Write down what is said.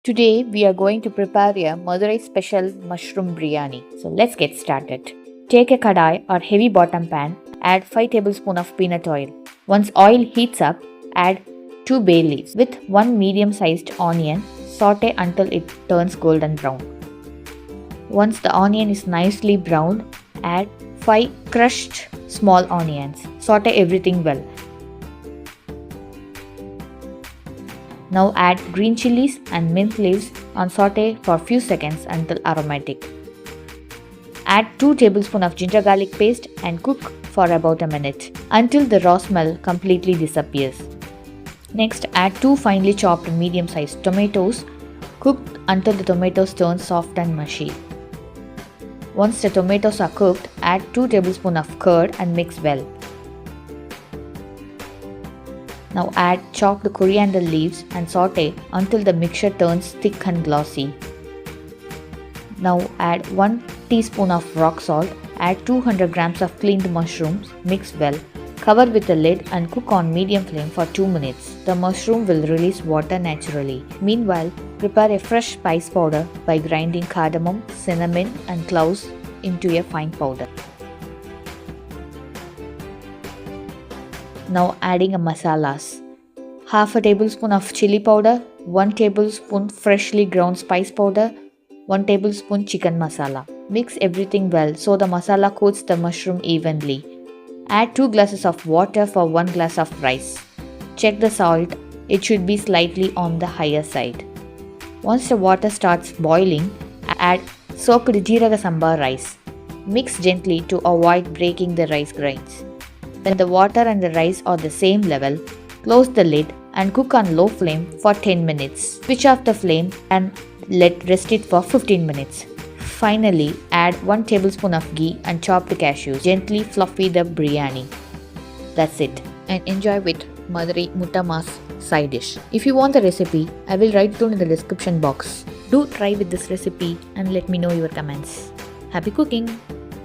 Today we are going to prepare a Madurai special mushroom biryani. So let's get started. Take a kadai or heavy bottom pan, add 5 tablespoons of peanut oil. Once oil heats up, add 2 bay leaves with 1 medium sized onion. Saute until it turns golden brown. Once the onion is nicely browned, add 5 crushed small onions. Saute everything well. Now add green chilies and mint leaves and saute for a few seconds until aromatic. Add 2 tablespoons of ginger garlic paste and cook for about a minute until the raw smell completely disappears. Next, add 2 finely chopped medium-sized tomatoes, cooked until the tomatoes turn soft and mushy. Once the tomatoes are cooked, add 2 tablespoons of curd and mix well. Now add chopped coriander leaves and saute until the mixture turns thick and glossy. Now add 1 teaspoon of rock salt, add 200 grams of cleaned mushrooms, mix well. Cover with a lid and cook on medium flame for 2 minutes. The mushroom will release water naturally. Meanwhile, prepare a fresh spice powder by grinding cardamom, cinnamon and cloves into a fine powder. Now adding a masalas. Half a tablespoon of chili powder, 1 tablespoon freshly ground spice powder, 1 tablespoon chicken masala. Mix everything well so the masala coats the mushroom evenly. Add 2 glasses of water for 1 glass of rice. Check the salt, it should be slightly on the higher side. Once the water starts boiling, add soaked Jeeraga Samba rice. Mix gently to avoid breaking the rice grains. When the water and the rice are the same level, close the lid and cook on low flame for 10 minutes. Switch off the flame and let rest it for 15 minutes. Finally, add 1 tablespoon of ghee and chopped cashews. Gently fluffy the biryani. That's it. And enjoy with Madurai Mutta Masala side dish. If you want the recipe, I will write it down in the description box. Do try with this recipe and let me know your comments. Happy cooking!